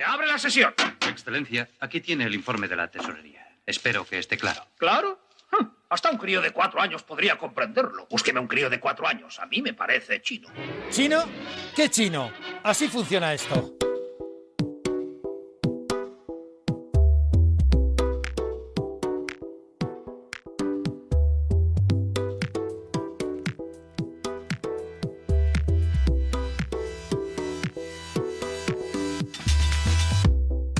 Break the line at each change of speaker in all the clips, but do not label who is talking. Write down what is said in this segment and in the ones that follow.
¡Se abre la sesión!
Excelencia, aquí tiene el informe de la tesorería. Espero que esté claro.
¿Claro? Hasta un crío de 4 años podría comprenderlo. Búsqueme un crío de 4 años. A mí me parece chino.
¿Chino? ¿Qué chino? Así funciona esto.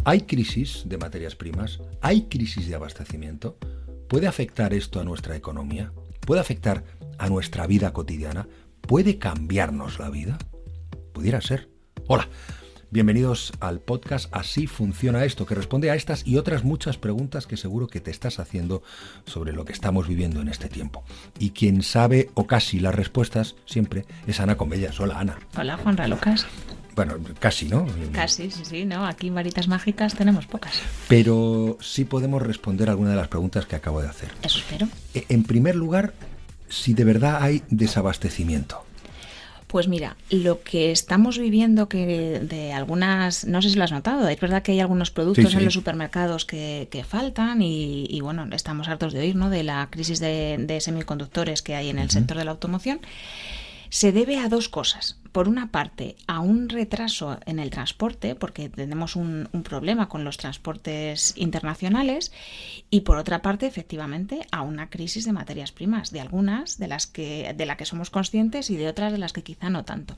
¿Hay crisis de materias primas? ¿Hay crisis de abastecimiento? ¿Puede afectar esto a nuestra economía? ¿Puede afectar a nuestra vida cotidiana? ¿Puede cambiarnos la vida? Pudiera ser. Hola, bienvenidos al podcast Así funciona esto, que responde a estas y otras muchas preguntas que seguro que te estás haciendo sobre lo que estamos viviendo en este tiempo. Y quien sabe o casi las respuestas siempre es Ana Comellas. Hola, Ana.
Hola, Juanra Lucas.
Bueno, casi, ¿no?
Casi, sí, ¿no? Aquí en Varitas Mágicas tenemos pocas.
Pero sí podemos responder alguna de las preguntas que acabo de hacer.
Eso espero.
En primer lugar, si de verdad hay desabastecimiento.
Pues mira, lo que estamos viviendo que de algunas, no sé si lo has notado, es verdad que hay algunos productos
Sí.
en los supermercados que faltan y bueno, estamos hartos de oír, ¿no?, de la crisis de semiconductores que hay en el sector de la automoción. Se debe a dos cosas. Por una parte, a un retraso en el transporte, porque tenemos un problema con los transportes internacionales, y por otra parte, efectivamente, a una crisis de materias primas, de algunas de la que somos conscientes y de otras de las que quizá no tanto.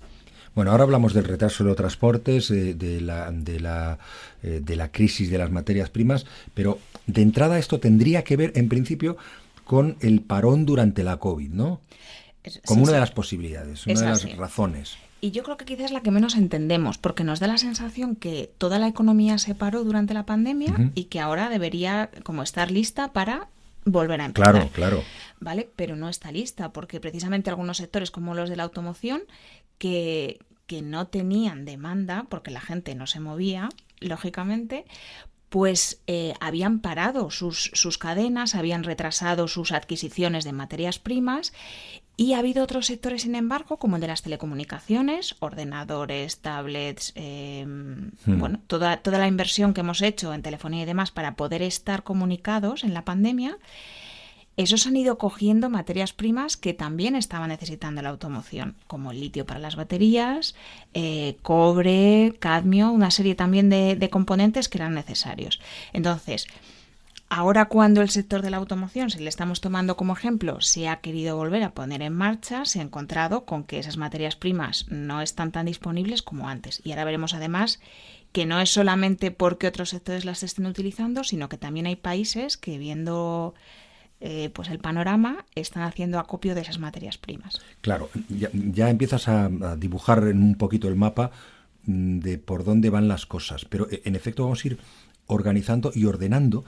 Bueno, ahora hablamos del retraso de los transportes, de la crisis de las materias primas, pero de entrada esto tendría que ver, en principio, con el parón durante la COVID, ¿no? Como una de las posibilidades, una de las razones.
Y yo creo que quizás es la que menos entendemos, porque nos da la sensación que toda la economía se paró durante la pandemia y que ahora debería como estar lista para volver a empezar.
Claro.
¿Vale? Pero no está lista, porque precisamente algunos sectores como los de la automoción, que no tenían demanda, porque la gente no se movía, lógicamente, pues habían parado sus cadenas, habían retrasado sus adquisiciones de materias primas. Y ha habido otros sectores, sin embargo, como el de las telecomunicaciones, ordenadores, tablets, bueno, toda la inversión que hemos hecho en telefonía y demás para poder estar comunicados en la pandemia. Esos han ido cogiendo materias primas que también estaba necesitando la automoción, como el litio para las baterías, cobre, cadmio, una serie también de componentes que eran necesarios. Entonces, ahora cuando el sector de la automoción, si le estamos tomando como ejemplo, se ha querido volver a poner en marcha, se ha encontrado con que esas materias primas no están tan disponibles como antes. Y ahora veremos además que no es solamente porque otros sectores las estén utilizando, sino que también hay países que, viendo pues el panorama, están haciendo acopio de esas materias primas.
Claro, ya empiezas a dibujar en un poquito el mapa de por dónde van las cosas, pero en efecto vamos a ir organizando y ordenando.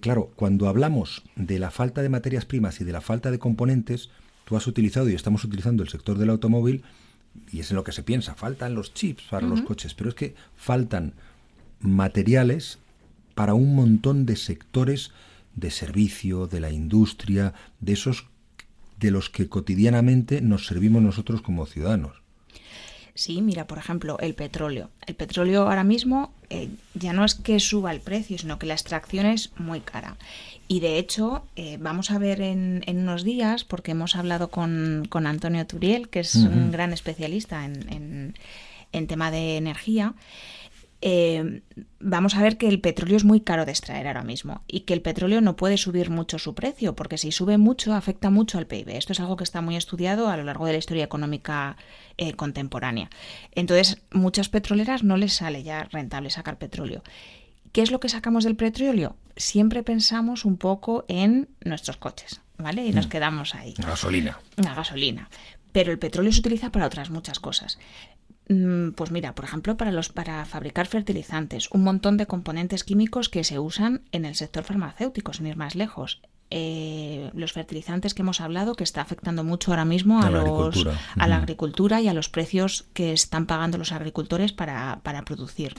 Claro, cuando hablamos de la falta de materias primas y de la falta de componentes, tú has utilizado y estamos utilizando el sector del automóvil, y es en lo que se piensa, faltan los chips para los coches, pero es que faltan materiales para un montón de sectores de servicio, de la industria, de esos de los que cotidianamente nos servimos nosotros como ciudadanos.
Sí, mira, por ejemplo, el petróleo. El petróleo ahora mismo ya no es que suba el precio, sino que la extracción es muy cara. Y de hecho, vamos a ver en unos días, porque hemos hablado con Antonio Turiel, que es un gran especialista en tema de energía. Vamos a ver que el petróleo es muy caro de extraer ahora mismo y que el petróleo no puede subir mucho su precio, porque si sube mucho afecta mucho al PIB. Esto es algo que está muy estudiado a lo largo de la historia económica contemporánea. Entonces, muchas petroleras no les sale ya rentable sacar petróleo. ¿Qué es lo que sacamos del petróleo? Siempre pensamos un poco en nuestros coches, ¿vale? Y nos quedamos ahí. La gasolina. Pero el petróleo se utiliza para otras muchas cosas. Pues mira, por ejemplo, para fabricar fertilizantes, un montón de componentes químicos que se usan en el sector farmacéutico, sin ir más lejos. Los fertilizantes que hemos hablado, que está afectando mucho ahora mismo a la agricultura y a los precios que están pagando los agricultores para producir.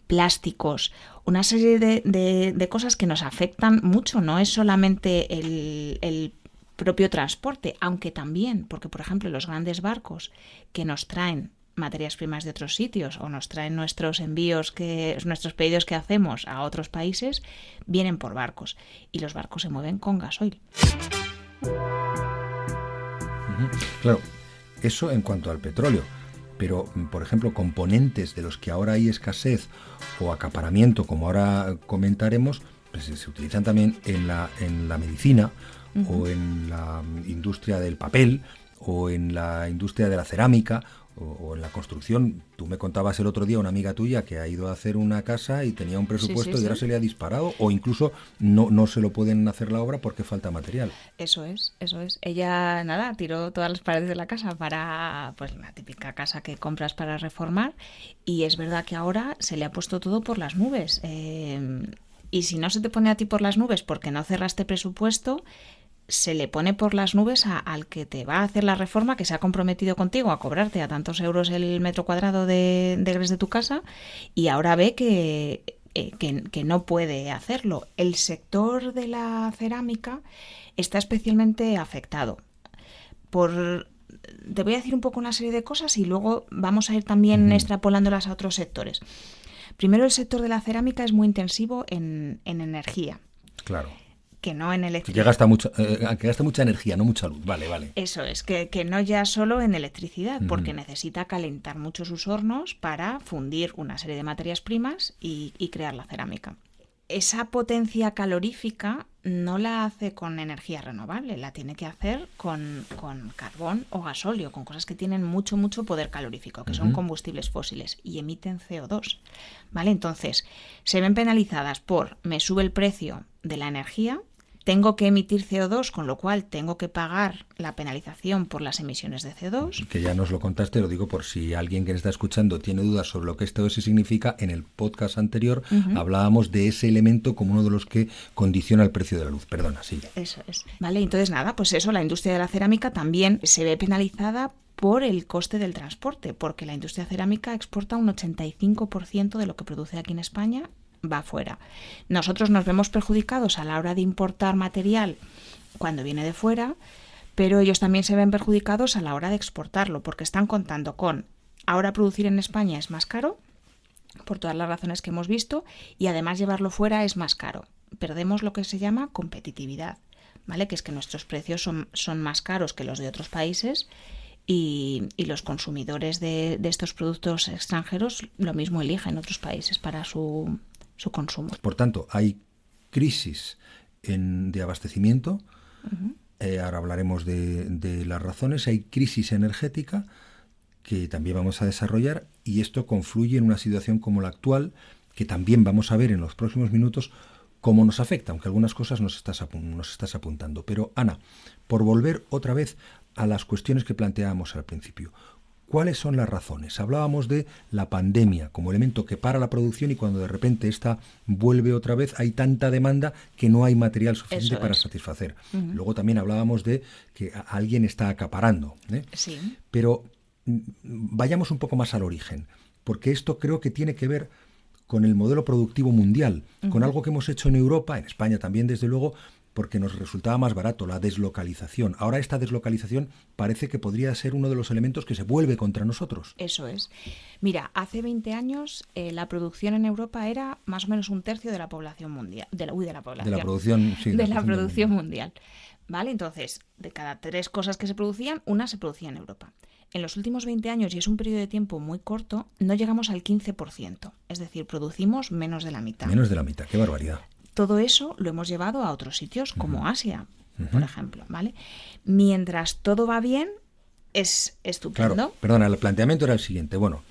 Plásticos, una serie de cosas que nos afectan mucho. No es solamente el propio transporte, aunque también, porque por ejemplo los grandes barcos que nos traen materias primas de otros sitios o nos traen nuestros pedidos que hacemos a otros países, vienen por barcos y los barcos se mueven con gasoil.
Claro, eso en cuanto al petróleo, pero por ejemplo componentes de los que ahora hay escasez o acaparamiento, como ahora comentaremos, pues se utilizan también en la medicina o en la industria del papel o en la industria de la cerámica o en la construcción. Tú me contabas el otro día una amiga tuya que ha ido a hacer una casa y tenía un presupuesto y ahora se le ha disparado, o incluso no se lo pueden hacer la obra porque falta material.
Eso es. Ella, tiró todas las paredes de la casa para, pues la típica casa que compras para reformar, y es verdad que ahora se le ha puesto todo por las nubes. Y si no se te pone a ti por las nubes porque no cerraste presupuesto, se le pone por las nubes al que te va a hacer la reforma, que se ha comprometido contigo a cobrarte a tantos euros el metro cuadrado de gres de tu casa, y ahora ve que no puede hacerlo. El sector de la cerámica está especialmente afectado. Te voy a decir un poco una serie de cosas y luego vamos a ir también extrapolándolas a otros sectores. Primero, el sector de la cerámica es muy intensivo en energía. Claro. Que no en electricidad.
Que gasta mucha energía, no mucha luz. Vale.
Eso es, que no ya solo en electricidad, porque necesita calentar mucho sus hornos para fundir una serie de materias primas y crear la cerámica. Esa potencia calorífica no la hace con energía renovable, la tiene que hacer con carbón o gasóleo, con cosas que tienen mucho poder calorífico, que son combustibles fósiles y emiten CO2. ¿Vale? Entonces, se ven penalizadas por me sube el precio de la energía, tengo que emitir CO2, con lo cual tengo que pagar la penalización por las emisiones de CO2.
Que ya nos lo contaste, lo digo por si alguien que está escuchando tiene dudas sobre lo que esto significa. En el podcast anterior hablábamos de ese elemento como uno de los que condiciona el precio de la luz. Perdona, sigue.
Eso es. Vale, entonces pues eso, la industria de la cerámica también se ve penalizada por el coste del transporte, porque la industria cerámica exporta un 85% de lo que produce aquí en España, va fuera. Nosotros nos vemos perjudicados a la hora de importar material cuando viene de fuera, pero ellos también se ven perjudicados a la hora de exportarlo, porque están contando con ahora producir en España es más caro, por todas las razones que hemos visto, y además llevarlo fuera es más caro. Perdemos lo que se llama competitividad, ¿vale? Que es que nuestros precios son más caros que los de otros países, y los consumidores de estos productos extranjeros lo mismo eligen otros países para su consumo.
Por tanto, hay crisis de abastecimiento, ahora hablaremos de las razones, hay crisis energética que también vamos a desarrollar, y esto confluye en una situación como la actual, que también vamos a ver en los próximos minutos cómo nos afecta, aunque algunas cosas nos estás apuntando. Pero Ana, por volver otra vez a las cuestiones que planteábamos al principio, ¿cuáles son las razones? Hablábamos de la pandemia como elemento que para la producción, y cuando de repente esta vuelve otra vez hay tanta demanda que no hay material suficiente para satisfacer. Luego también hablábamos de que alguien está acaparando.
Sí.
Pero vayamos un poco más al origen, porque esto creo que tiene que ver con el modelo productivo mundial, con algo que hemos hecho en Europa, en España también desde luego, porque nos resultaba más barato, la deslocalización. Ahora esta deslocalización parece que podría ser uno de los elementos que se vuelve contra nosotros.
Eso es. Mira, hace 20 años la producción en Europa era más o menos un tercio de la población mundial. De la producción mundial. ¿Vale? Entonces, de cada 3 cosas que se producían, una se producía en Europa. En los últimos 20 años, y es un periodo de tiempo muy corto, no llegamos al 15%. Es decir, producimos menos de la mitad.
Menos de la mitad, qué barbaridad.
Todo eso lo hemos llevado a otros sitios, como Asia, por ejemplo, ¿vale? Mientras todo va bien, es estupendo.
Claro, perdona, el planteamiento era el siguiente. Bueno,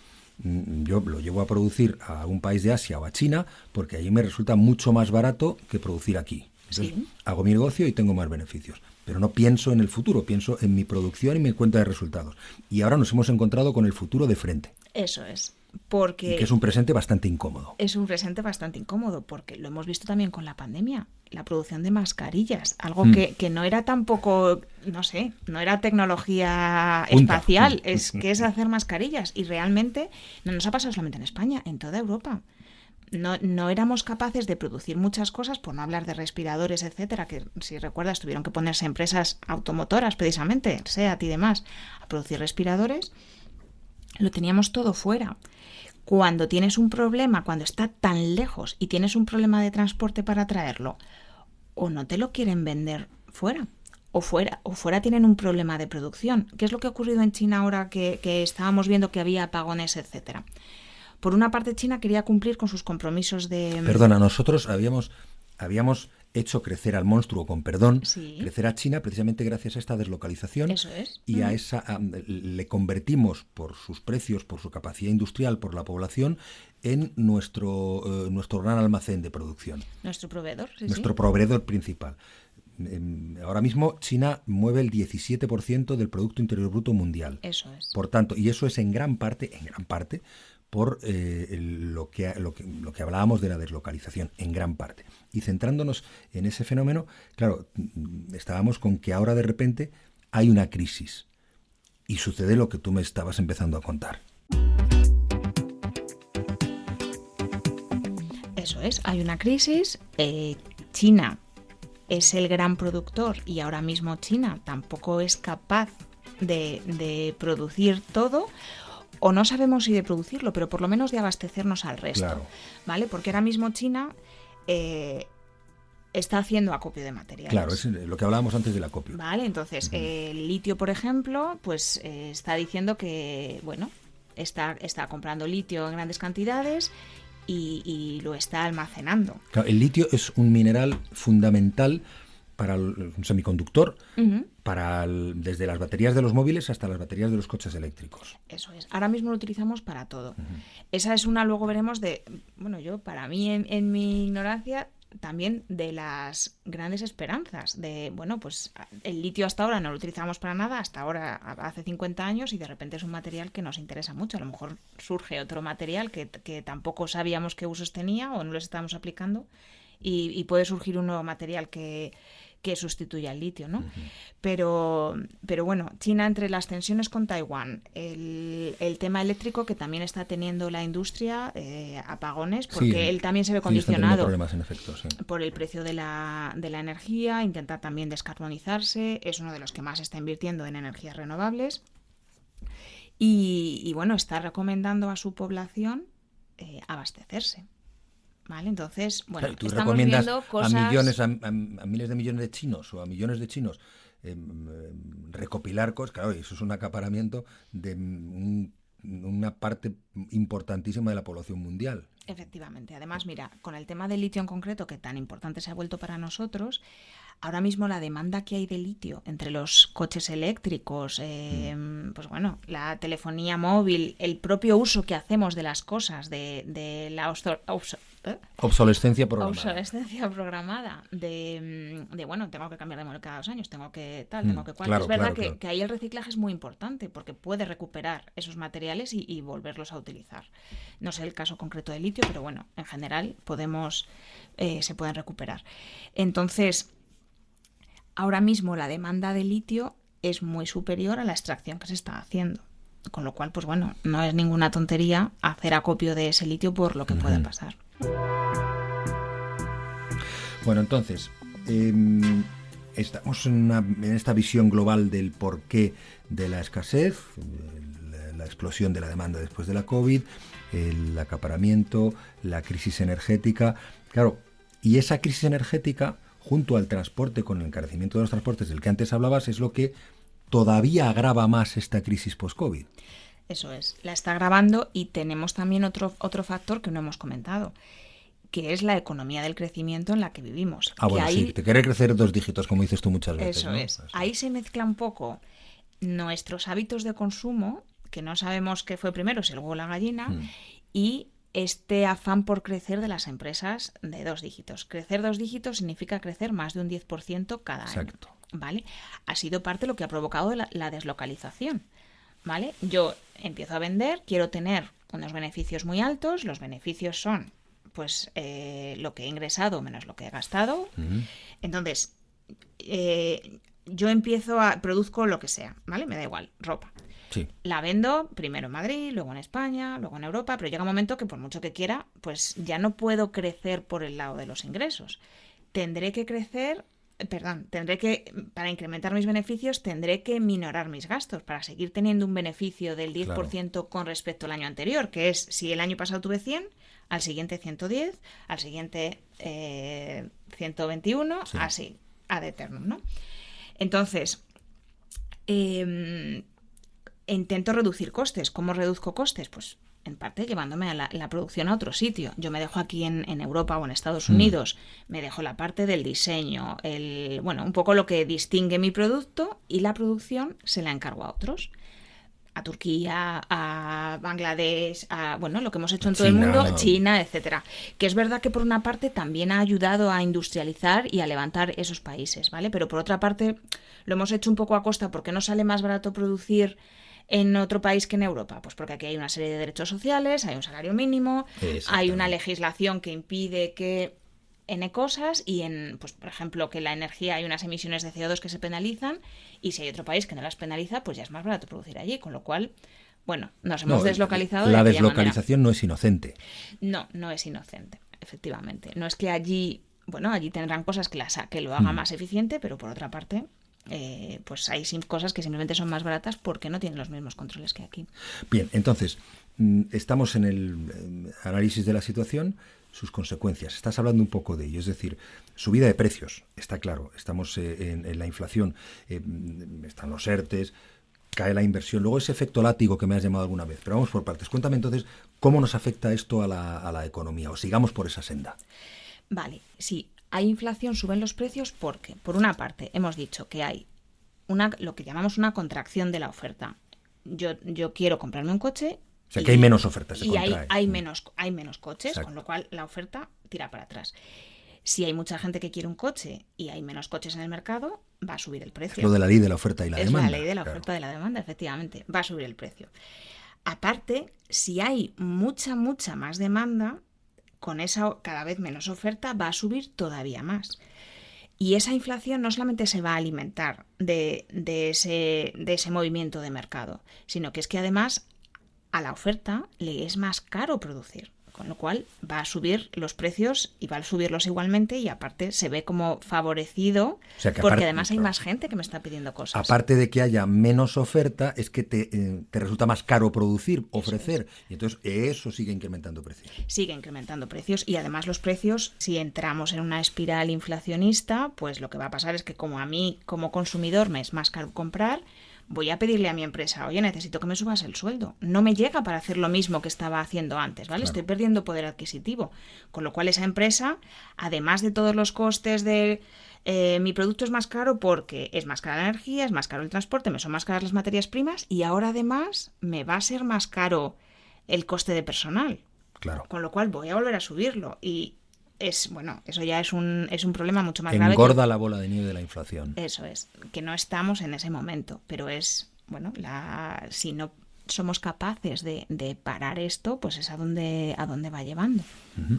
yo lo llevo a producir a un país de Asia o a China porque allí me resulta mucho más barato que producir aquí. Entonces, hago mi negocio y tengo más beneficios. Pero no pienso en el futuro, pienso en mi producción y mi cuenta de resultados. Y ahora nos hemos encontrado con el futuro de frente.
Eso es.
Y que es un presente bastante incómodo.
Es un presente bastante incómodo porque lo hemos visto también con la pandemia. La producción de mascarillas, algo que no era tampoco, no era tecnología espacial, es hacer mascarillas. Y realmente no nos ha pasado solamente en España, en toda Europa. No éramos capaces de producir muchas cosas, por no hablar de respiradores, etcétera, que si recuerdas tuvieron que ponerse empresas automotoras precisamente, SEAT y demás, a producir respiradores. lo teníamos todo fuera. Cuando tienes un problema, cuando está tan lejos y tienes un problema de transporte para traerlo, o no te lo quieren vender fuera, o fuera tienen un problema de producción. ¿Qué es lo que ha ocurrido en China ahora que estábamos viendo que había apagones, etcétera? Por una parte, China quería cumplir con sus compromisos de...
Perdona, nosotros habíamos hecho crecer al monstruo, con perdón,
Sí.
crecer a China precisamente gracias a esta deslocalización.
Eso es.
Y le convertimos por sus precios, por su capacidad industrial, por la población, en nuestro gran almacén de producción.
Nuestro proveedor, sí,
Nuestro proveedor principal. Ahora mismo China mueve el 17% del Producto Interior Bruto mundial.
Eso es.
Por tanto, y eso es en gran parte, por lo que hablábamos de la deslocalización, en gran parte. Y centrándonos en ese fenómeno, claro, estábamos con que ahora de repente hay una crisis y sucede lo que tú me estabas empezando a contar.
Eso es, hay una crisis. China es el gran productor y ahora mismo China tampoco es capaz de producir todo. O no sabemos si de producirlo, pero por lo menos de abastecernos al resto.
Claro.
¿Vale? Porque ahora mismo China está haciendo acopio de materiales.
Claro, es lo que hablábamos antes del acopio.
Vale, entonces el litio, por ejemplo, pues está diciendo que, bueno, está comprando litio en grandes cantidades y lo está almacenando.
Claro, el litio es un mineral fundamental para un semiconductor, desde las baterías de los móviles hasta las baterías de los coches eléctricos.
Eso es. Ahora mismo lo utilizamos para todo. Esa es una, luego veremos para mí en mi ignorancia, también de las grandes esperanzas de, pues el litio hasta ahora no lo utilizamos para nada, hasta ahora hace 50 años y de repente es un material que nos interesa mucho. A lo mejor surge otro material que tampoco sabíamos qué usos tenía o no los estábamos aplicando y puede surgir un nuevo material que sustituya al litio, ¿no? Pero bueno, China, entre las tensiones con Taiwán, el tema eléctrico que también está teniendo la industria, apagones, porque él también se ve condicionado
problemas, en efecto, sí,
por el precio de la energía, intentar también descarbonizarse, es uno de los que más está invirtiendo en energías renovables y bueno, está recomendando a su población abastecerse. Vale, entonces, bueno,
claro, tú
estamos
recomiendas
viendo cosas...
a miles de millones de chinos o a millones de chinos recopilar cosas, claro, eso es un acaparamiento de una parte importantísima de la población mundial.
Efectivamente. Además, mira, con el tema del litio en concreto, que tan importante se ha vuelto para nosotros, ahora mismo la demanda que hay de litio entre los coches eléctricos, pues bueno, la telefonía móvil, el propio uso que hacemos de las cosas, de la
obsolescencia
programada, de bueno, tengo que cambiar de modelo cada 2 años, tengo que cual.
Claro,
es verdad
claro.
que ahí el reciclaje es muy importante porque puede recuperar esos materiales y volverlos a utilizar. No sé el caso concreto del litio, pero bueno, en general se pueden recuperar. Entonces, ahora mismo la demanda de litio es muy superior a la extracción que se está haciendo. Con lo cual, pues bueno, no es ninguna tontería hacer acopio de ese litio por lo que pueda pasar.
Bueno, entonces, estamos en esta visión global del porqué de la escasez, la explosión de la demanda después de la COVID, el acaparamiento, la crisis energética. Claro, y esa crisis energética, junto al transporte, con el encarecimiento de los transportes del que antes hablabas, es lo que todavía agrava más esta crisis post-COVID.
Eso es, la está agravando y tenemos también otro factor que no hemos comentado, que es la economía del crecimiento en la que vivimos.
Bueno,
ahí,
sí, te quiere crecer 2 dígitos, como dices tú muchas veces.
Eso
¿no?
es, ahí se mezcla un poco nuestros hábitos de consumo, que no sabemos qué fue primero, si el huevo o la gallina, y este afán por crecer de las empresas de 2 dígitos. Crecer 2 dígitos significa crecer más de un 10% cada año.
Exacto.
¿Vale? Ha sido parte de lo que ha provocado la deslocalización. ¿Vale? Yo empiezo a vender, quiero tener unos beneficios muy altos, los beneficios son pues lo que he ingresado menos lo que he gastado. Entonces, yo produzco lo que sea, ¿vale? Me da igual, ropa.
Sí.
La vendo primero en Madrid, luego en España, luego en Europa, pero llega un momento que por mucho que quiera, pues ya no puedo crecer por el lado de los ingresos. Tendré que crecer para incrementar mis beneficios, tendré que minorar mis gastos para seguir teniendo un beneficio del 10% con respecto al año anterior, que es, si el año pasado tuve 100, al siguiente 110, al siguiente 121, así, ad eternum, ¿no? Entonces, intento reducir costes. ¿Cómo reduzco costes? Pues en parte llevándome a la producción a otro sitio. Yo me dejo aquí en Europa o en Estados Unidos, me dejo la parte del diseño, un poco lo que distingue mi producto, y la producción se la encargo a otros. A Turquía, a Bangladesh, lo que hemos hecho en todo el mundo, China, etcétera. Que es verdad que por una parte también ha ayudado a industrializar y a levantar esos países, ¿vale? Pero por otra parte lo hemos hecho un poco a costa, porque no sale más barato producir en otro país que en Europa. Pues porque aquí hay una serie de derechos sociales, hay un salario mínimo, hay una legislación que impide que N cosas, y pues por ejemplo, que la energía, hay unas emisiones de CO2 que se penalizan, y si hay otro país que no las penaliza, pues ya es más barato producir allí, con lo cual, nos hemos deslocalizado.
La deslocalización no es inocente.
No es inocente, efectivamente. No es que allí tendrán cosas que lo haga más eficiente, pero por otra parte, pues hay cosas que simplemente son más baratas porque no tienen los mismos controles que aquí.
Bien, entonces, estamos en el análisis de la situación, sus consecuencias. Estás hablando un poco de ello, es decir, subida de precios, está claro, estamos en la inflación, están los ERTES, cae la inversión, luego ese efecto látigo que me has llamado alguna vez, pero vamos por partes. Cuéntame entonces cómo nos afecta esto a la economía, o sigamos por esa senda.
Vale, sí, hay inflación, suben los precios porque, por una parte, hemos dicho que hay lo que llamamos una contracción de la oferta. Yo quiero comprarme un coche.
O sea, que hay menos ofertas.
Y hay menos coches, exacto, con lo cual la oferta tira para atrás. Si hay mucha gente que quiere un coche y hay menos coches en el mercado, va a subir el precio.
Es lo de la ley de la oferta y la demanda.
Es la ley de la oferta y la demanda, efectivamente. Va a subir el precio. Aparte, si hay mucha más demanda, con esa cada vez menos oferta, va a subir todavía más. Y esa inflación no solamente se va a alimentar de ese movimiento de mercado, sino que es que además a la oferta le es más caro producir, con lo cual va a subir los precios y va a subirlos igualmente, y aparte se ve como favorecido, o sea, porque además hay más gente que me está pidiendo cosas.
Aparte de que haya menos oferta, es que te resulta más caro producir, ofrecer, y entonces eso sigue incrementando precios.
Sigue incrementando precios, y además los precios, si entramos en una espiral inflacionista, pues lo que va a pasar es que como a mí como consumidor me es más caro comprar, voy a pedirle a mi empresa, oye, necesito que me subas el sueldo. No me llega para hacer lo mismo que estaba haciendo antes, ¿vale? Claro. Estoy perdiendo poder adquisitivo. Con lo cual esa empresa, además de todos los costes de mi producto es más caro porque es más cara la energía, es más caro el transporte, me son más caras las materias primas, y ahora además me va a ser más caro el coste de personal.
Claro.
Con lo cual voy a volver a subirlo, y eso ya es un problema mucho más grave.
Engorda la bola de nieve de la inflación.
Eso es, que no estamos en ese momento, pero si no somos capaces de parar esto, pues es a dónde va llevando.
Uh-huh.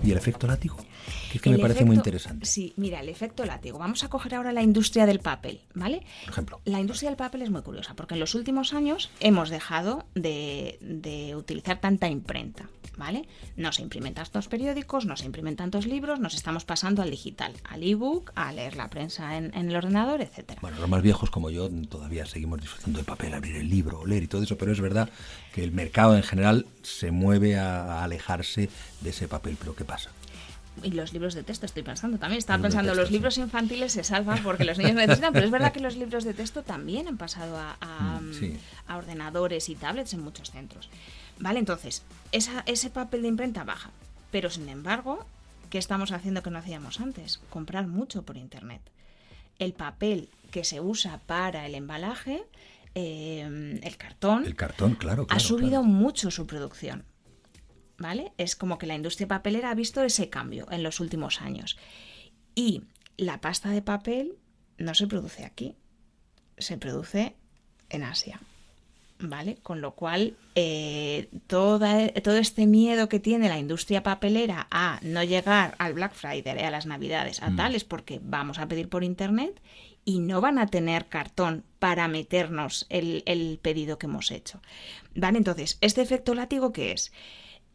¿Y el efecto látigo? Que es que me parece muy interesante.
Sí, mira, el efecto látigo. Vamos a coger ahora la industria del papel, ¿vale?
Por ejemplo.
La industria del papel es muy curiosa, porque en los últimos años hemos dejado de utilizar tanta imprenta, ¿vale? No se imprimen tantos periódicos, no se imprimen tantos libros, nos estamos pasando al digital, al ebook, a leer la prensa en el ordenador, etcétera.
Bueno, los más viejos como yo todavía seguimos disfrutando del papel, abrir el libro, leer y todo eso, pero es verdad que el mercado en general se mueve a alejarse de ese papel. ¿Pero qué pasa?
Y los libros de texto, estoy pensando también. Estaba pensando, los libros infantiles se salvan porque los niños necesitan, pero es verdad que los libros de texto también han pasado a ordenadores y tablets en muchos centros. Vale, entonces, ese papel de imprenta baja. Pero, sin embargo, ¿qué estamos haciendo que no hacíamos antes? Comprar mucho por internet. El papel que se usa para el embalaje, el cartón,
claro,
ha subido mucho su producción. ¿Vale? Es como que la industria papelera ha visto ese cambio en los últimos años. Y la pasta de papel no se produce aquí, se produce en Asia. ¿Vale? Con lo cual, todo este miedo que tiene la industria papelera a no llegar al Black Friday, a las Navidades, a tal, es porque vamos a pedir por internet y no van a tener cartón para meternos el pedido que hemos hecho. ¿Vale? Entonces, ¿este efecto látigo qué es?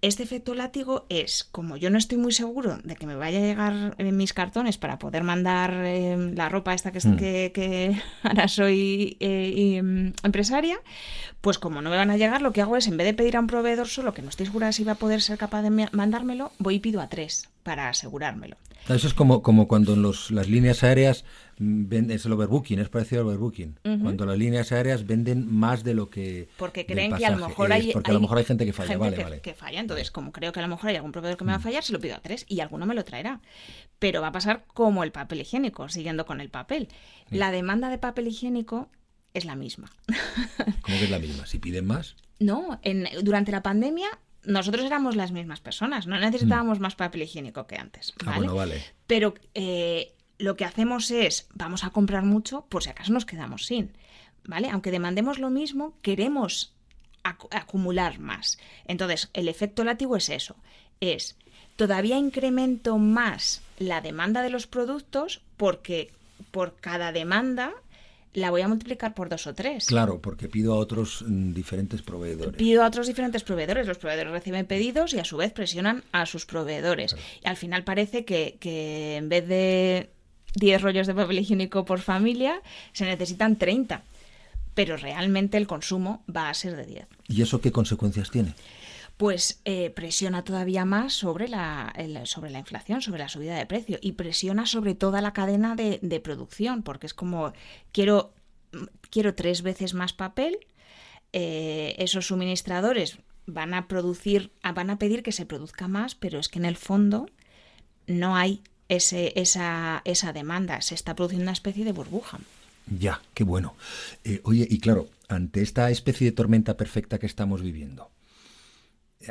Este efecto látigo es, como yo no estoy muy seguro de que me vaya a llegar mis cartones para poder mandar la ropa esta que ahora soy empresaria, pues como no me van a llegar, lo que hago es, en vez de pedir a un proveedor solo, que no estoy segura si va a poder ser capaz de mandármelo, voy y pido a 3 para asegurármelo.
Eso es como cuando en las líneas aéreas es el overbooking, es parecido al overbooking. Cuando las líneas aéreas venden más de lo que
porque creen que a lo mejor hay
gente que falla,
que falla. Entonces, como creo que a lo mejor hay algún proveedor que me va a fallar, se lo pido a 3 y alguno me lo traerá. Pero va a pasar como el papel higiénico, siguiendo con el papel. Sí. La demanda de papel higiénico es la misma.
¿Cómo que es la misma? ¿Si piden más?
No, durante la pandemia nosotros éramos las mismas personas, no necesitábamos más papel higiénico que antes. ¿Vale?
Bueno, vale.
Pero lo que hacemos es, vamos a comprar mucho por si acaso nos quedamos sin, ¿vale? Aunque demandemos lo mismo, queremos acumular más. Entonces, el efecto látigo es eso, es todavía incremento más la demanda de los productos porque por cada demanda la voy a multiplicar por 2 o 3.
Claro, porque pido a otros diferentes proveedores.
Pido a otros diferentes proveedores. Los proveedores reciben pedidos y a su vez presionan a sus proveedores. Claro. Y al final parece que en vez de 10 rollos de papel higiénico por familia, se necesitan 30. Pero realmente el consumo va a ser de 10.
¿Y eso qué consecuencias tiene?
Pues presiona todavía más sobre la inflación, sobre la subida de precio y presiona sobre toda la cadena de producción, porque es como quiero 3 veces más papel, esos suministradores van a pedir que se produzca más, pero es que en el fondo no hay esa demanda, se está produciendo una especie de burbuja.
Ya, qué bueno. Oye, y claro, ante esta especie de tormenta perfecta que estamos viviendo,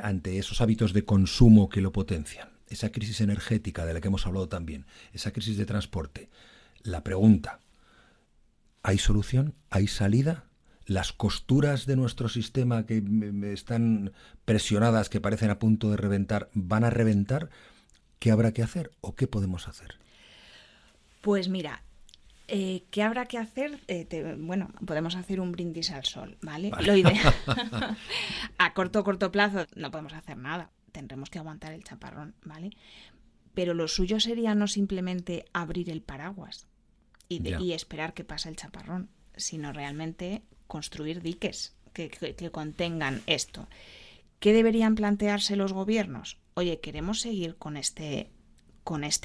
ante esos hábitos de consumo que lo potencian, esa crisis energética de la que hemos hablado también, esa crisis de transporte, la pregunta, ¿hay solución? ¿Hay salida? ¿Las costuras de nuestro sistema que están presionadas, que parecen a punto de reventar, van a reventar? ¿Qué habrá que hacer o qué podemos hacer?
Pues mira, ¿qué habrá que hacer? Bueno, podemos hacer un brindis al sol, ¿vale? Lo ideal. A corto plazo no podemos hacer nada. Tendremos que aguantar el chaparrón, ¿vale? Pero lo suyo sería no simplemente abrir el paraguas y esperar que pase el chaparrón, sino realmente construir diques que contengan esto. ¿Qué deberían plantearse los gobiernos? Oye, ¿queremos seguir con este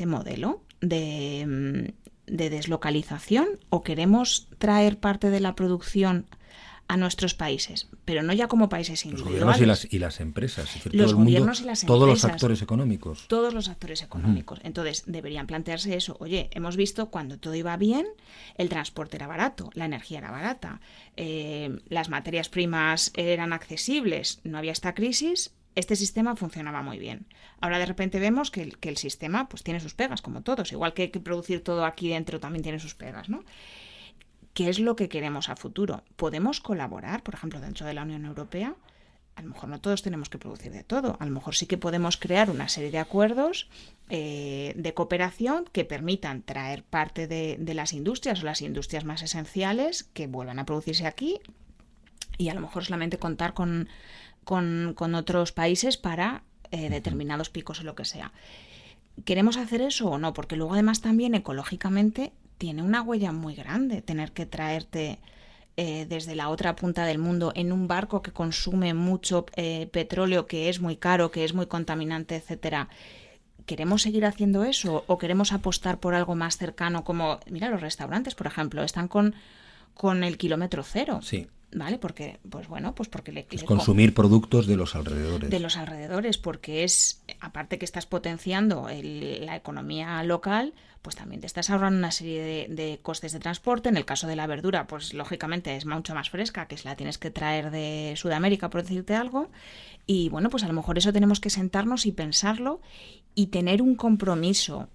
modelo de deslocalización o queremos traer parte de la producción a nuestros países, pero no ya como países individuales?
Los gobiernos y las empresas, es decir,
los
todo el mundo,
gobiernos y las
todos
empresas,
los actores económicos.
Todos los actores económicos. Entonces, deberían plantearse eso. Oye, hemos visto cuando todo iba bien, el transporte era barato, la energía era barata, las materias primas eran accesibles, no había esta crisis. Este sistema funcionaba muy bien. Ahora de repente vemos que el sistema pues tiene sus pegas, como todos. Igual que producir todo aquí dentro también tiene sus pegas, ¿no? ¿Qué es lo que queremos a futuro? ¿Podemos colaborar, por ejemplo, dentro de la Unión Europea? A lo mejor no todos tenemos que producir de todo. A lo mejor sí que podemos crear una serie de acuerdos de cooperación que permitan traer parte de las industrias o las industrias más esenciales que vuelvan a producirse aquí y a lo mejor solamente contar con otros países para determinados picos o lo que sea. ¿Queremos hacer eso o no? Porque luego además también ecológicamente tiene una huella muy grande tener que traerte desde la otra punta del mundo en un barco que consume mucho petróleo, que es muy caro, que es muy contaminante, etcétera. ¿Queremos seguir haciendo eso o queremos apostar por algo más cercano? Como, mira, los restaurantes, por ejemplo, están con el kilómetro cero.
Sí.
¿Vale? Porque, pues bueno, pues porque
es consumir productos de los alrededores.
De los alrededores, porque es, aparte que estás potenciando la economía local, pues también te estás ahorrando una serie de costes de transporte. En el caso de la verdura, pues lógicamente es mucho más fresca, que si la tienes que traer de Sudamérica, por decirte algo. Y bueno, pues a lo mejor eso tenemos que sentarnos y pensarlo y tener un compromiso.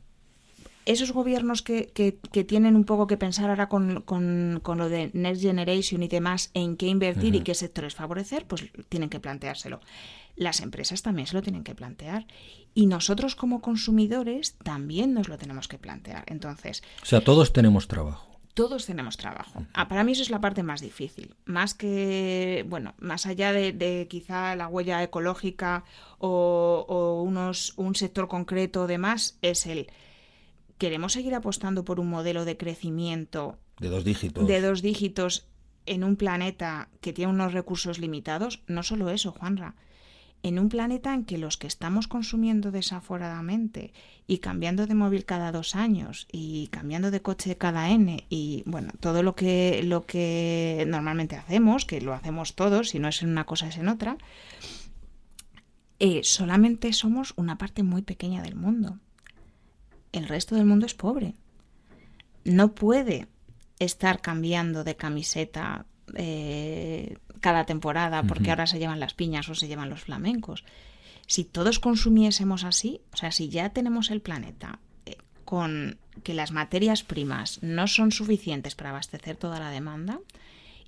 Esos gobiernos que tienen un poco que pensar ahora con lo de Next Generation y demás, en qué invertir y qué sectores favorecer, pues tienen que planteárselo. Las empresas también se lo tienen que plantear. Y nosotros como consumidores también nos lo tenemos que plantear. Entonces,
o sea, todos tenemos trabajo.
Todos tenemos trabajo. Para mí eso es la parte más difícil. Más que, bueno, más allá de quizá la huella ecológica o un sector concreto o demás, es queremos seguir apostando por un modelo de crecimiento
De 2 dígitos.
de 2 dígitos en un planeta que tiene unos recursos limitados. No solo eso, Juanra. En un planeta en que los que estamos consumiendo desaforadamente y cambiando de móvil cada 2 años y cambiando de coche cada N y bueno, todo lo que normalmente hacemos, que lo hacemos todos, si no es en una cosa es en otra, solamente somos una parte muy pequeña del mundo. El resto del mundo es pobre. No puede estar cambiando de camiseta cada temporada porque ahora se llevan las piñas o se llevan los flamencos. Si todos consumiésemos así, o sea, si ya tenemos el planeta con que las materias primas no son suficientes para abastecer toda la demanda,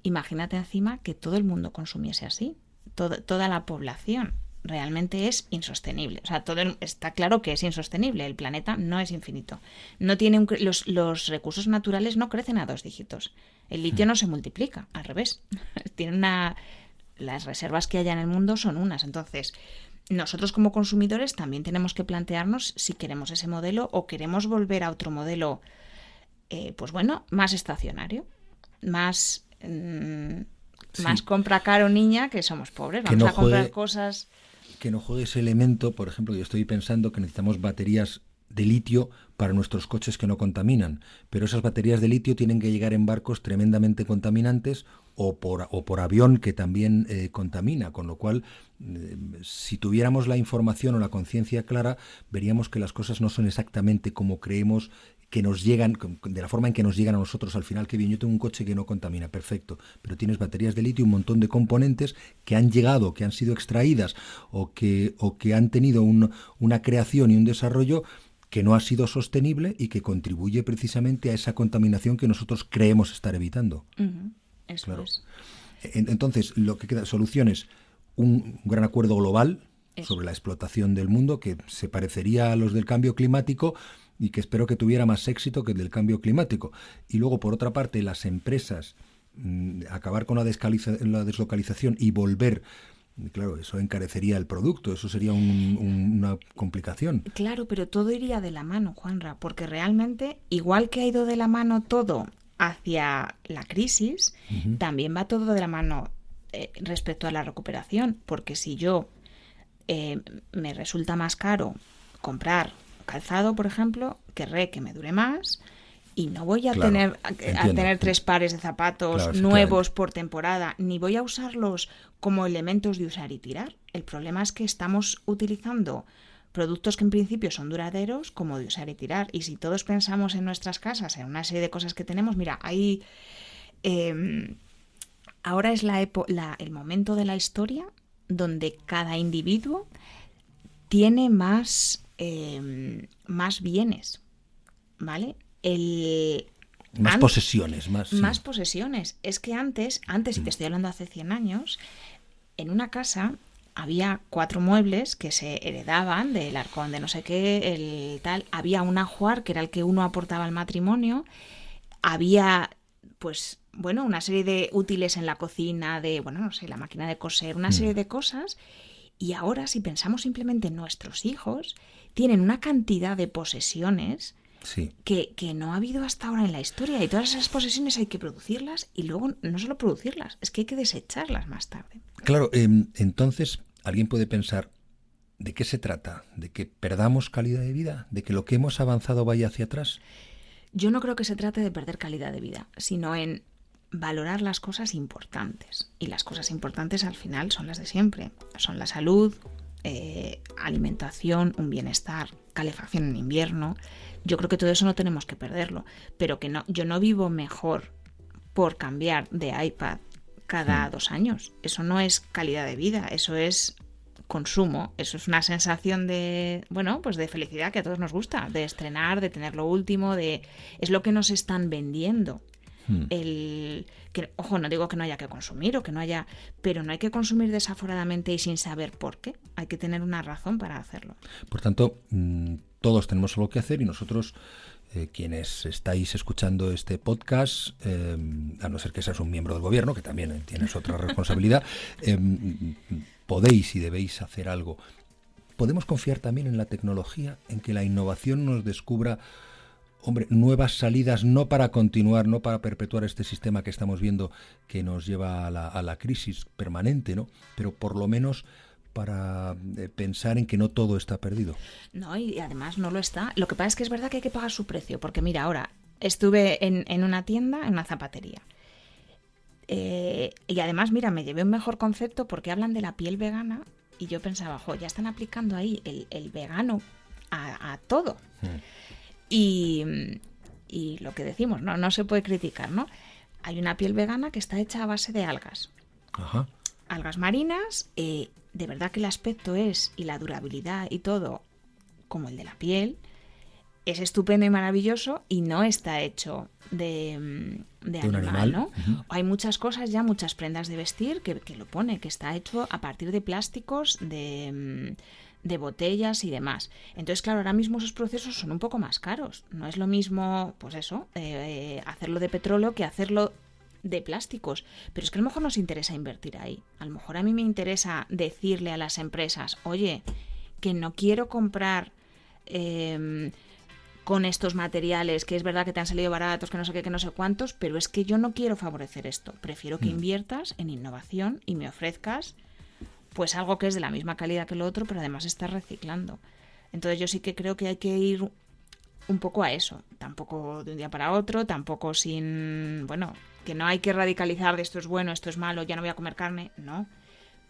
imagínate encima que todo el mundo consumiese así, toda la población. Realmente es insostenible. O sea, está claro que es insostenible. El planeta no es infinito. No tiene los recursos naturales no crecen a 2 dígitos. El litio no se multiplica, al revés. Las reservas que haya en el mundo son unas. Entonces, nosotros como consumidores también tenemos que plantearnos si queremos ese modelo o queremos volver a otro modelo, pues bueno, más estacionario, más compra caro niña, que somos pobres. Vamos a comprar cosas...
Que no juegue ese elemento, por ejemplo, yo estoy pensando que necesitamos baterías de litio para nuestros coches que no contaminan, pero esas baterías de litio tienen que llegar en barcos tremendamente contaminantes o por avión que también contamina, con lo cual si tuviéramos la información o la conciencia clara, veríamos que las cosas no son exactamente como creemos que nos llegan, de la forma en que nos llegan a nosotros. Al final, que bien, yo tengo un coche que no contamina, perfecto, pero tienes baterías de litio, un montón de componentes que han llegado, que han sido extraídas o que han tenido una creación y un desarrollo que no ha sido sostenible y que contribuye precisamente a esa contaminación que nosotros creemos estar evitando.
Eso
claro.
es.
Entonces, lo que queda, soluciones, un gran acuerdo global
Eso.
sobre la explotación del mundo que se parecería a los del cambio climático y que espero que tuviera más éxito que el del cambio climático. Y luego, por otra parte, las empresas, acabar con la deslocalización y volver... Claro, eso encarecería el producto, eso sería una complicación.
Claro, pero todo iría de la mano, Juanra, porque realmente, igual que ha ido de la mano todo hacia la crisis, también va todo de la mano respecto a la recuperación, porque si yo me resulta más caro comprar calzado, por ejemplo, querré que me dure más y no voy a tener 3 pares de zapatos nuevos por temporada, ni voy a usarlos como elementos de usar y tirar. El problema es que estamos utilizando productos que en principio son duraderos como de usar y tirar. Y si todos pensamos en nuestras casas, en una serie de cosas que tenemos, mira, ahí ahora es el momento de la historia donde cada individuo tiene más bienes, ¿vale?
Más posesiones.
Más posesiones. Es que antes, y te estoy hablando hace 100 años, en una casa había 4 muebles que se heredaban del arcón de no sé qué, el tal. Había un ajuar, que era el que uno aportaba al matrimonio. Había, pues, bueno, una serie de útiles en la cocina, la máquina de coser, una serie de cosas. Y ahora, si pensamos simplemente en nuestros hijos, tienen una cantidad de posesiones... Sí. Que no ha habido hasta ahora en la historia, y todas esas posesiones hay que producirlas y luego no solo producirlas, es que hay que desecharlas más tarde.
Claro, entonces alguien puede pensar, ¿de qué se trata? ¿De que perdamos calidad de vida? ¿De que lo que hemos avanzado vaya hacia atrás?
Yo no creo que se trate de perder calidad de vida, sino en valorar las cosas importantes, y las cosas importantes al final son las de siempre, son la salud, alimentación, un bienestar, calefacción en invierno. Yo creo que todo eso no tenemos que perderlo, pero que no, yo no vivo mejor por cambiar de iPad cada 2 años. Eso no es calidad de vida, eso es consumo, eso es una sensación de, pues de felicidad que a todos nos gusta, de estrenar, de tener lo último, es lo que nos están vendiendo. Ojo, no digo que no haya que consumir pero no hay que consumir desaforadamente y sin saber por qué. Hay que tener una razón para hacerlo.
Por tanto, todos tenemos algo que hacer y nosotros quienes estáis escuchando este podcast, a no ser que seas un miembro del gobierno, que también tienes otra responsabilidad, podéis y debéis hacer algo. Podemos confiar también en la tecnología, en que la innovación nos descubra, hombre, nuevas salidas, no para continuar, no para perpetuar este sistema que estamos viendo que nos lleva a la crisis permanente, ¿no? Pero por lo menos para pensar en que no todo está perdido.
No, y además no lo está. Lo que pasa es que es verdad que hay que pagar su precio, porque mira, ahora estuve en una tienda, en una zapatería, y además, mira, me llevé un mejor concepto porque hablan de la piel vegana y yo pensaba, ya están aplicando ahí el vegano a todo. Y lo que decimos, no se puede criticar, ¿no? Hay una piel vegana que está hecha a base de algas.
Ajá.
Algas marinas, de verdad que el aspecto es, y la durabilidad y todo, como el de la piel, es estupendo y maravilloso y no está hecho de
un
animal, ¿no?
Uh-huh.
Hay muchas cosas ya, muchas prendas de vestir que lo pone, que está hecho a partir de plásticos, de botellas y demás. Entonces, claro, ahora mismo esos procesos son un poco más caros. No es lo mismo, pues eso, hacerlo de petróleo que hacerlo de plásticos, pero es que a lo mejor nos interesa invertir ahí. A lo mejor a mí me interesa decirle a las empresas, oye, que no quiero comprar con estos materiales, que es verdad que te han salido baratos, que no sé qué, que no sé cuántos, pero es que yo no quiero favorecer esto. Prefiero que inviertas en innovación y me ofrezcas pues algo que es de la misma calidad que lo otro, pero además estás reciclando. Entonces yo sí que creo que hay que ir un poco a eso, tampoco de un día para otro, tampoco sin, bueno, que no hay que radicalizar de esto es bueno, esto es malo, ya no voy a comer carne, no,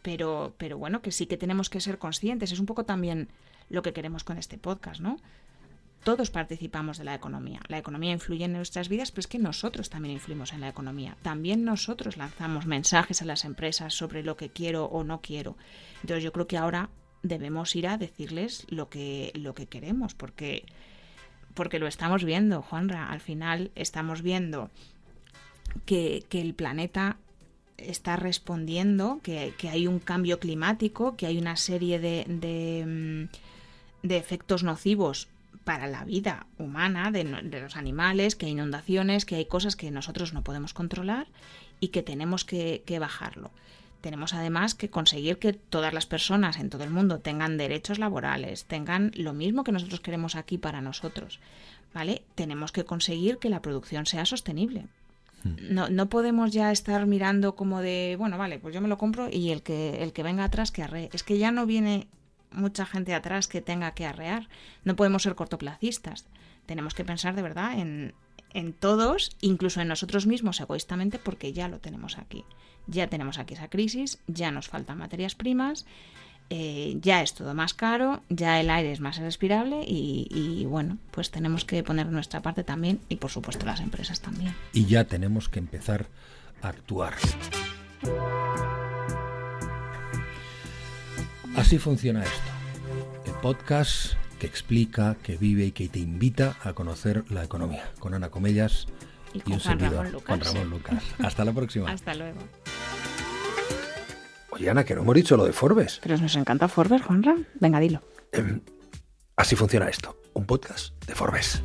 pero bueno, que sí que tenemos que ser conscientes, es un poco también lo que queremos con este podcast, ¿no? Todos participamos de la economía influye en nuestras vidas, pero es que nosotros también influimos en la economía, también nosotros lanzamos mensajes a las empresas sobre lo que quiero o no quiero, entonces yo creo que ahora debemos ir a decirles lo que queremos, porque lo estamos viendo, Juanra, al final estamos viendo que el planeta está respondiendo, que hay un cambio climático, que hay una serie de efectos nocivos para la vida humana, de los animales, que hay inundaciones, que hay cosas que nosotros no podemos controlar y que tenemos que bajarlo. Tenemos además que conseguir que todas las personas en todo el mundo tengan derechos laborales, tengan lo mismo que nosotros queremos aquí para nosotros, ¿vale? Tenemos que conseguir que la producción sea sostenible. No podemos ya estar mirando como de, bueno, vale, pues yo me lo compro y el que venga atrás que arree. Es que ya no viene mucha gente atrás que tenga que arrear. No podemos ser cortoplacistas. Tenemos que pensar de verdad en todos, incluso en nosotros mismos egoístamente, porque ya lo tenemos aquí. Ya tenemos aquí esa crisis, ya nos faltan materias primas, ya es todo más caro, ya el aire es más irrespirable y bueno, pues tenemos que poner nuestra parte también y por supuesto las empresas también.
Y ya tenemos que empezar a actuar. Así funciona esto. El podcast que explica, que vive y que te invita a conocer la economía. Con Ana Comellas y un servidor, Juan Ramón Lucas. Hasta la próxima.
Hasta luego.
Oye, Ana, que no hemos dicho lo de Forbes.
Pero nos encanta Forbes, Juanra. Venga, dilo.
Así funciona esto. Un podcast de Forbes.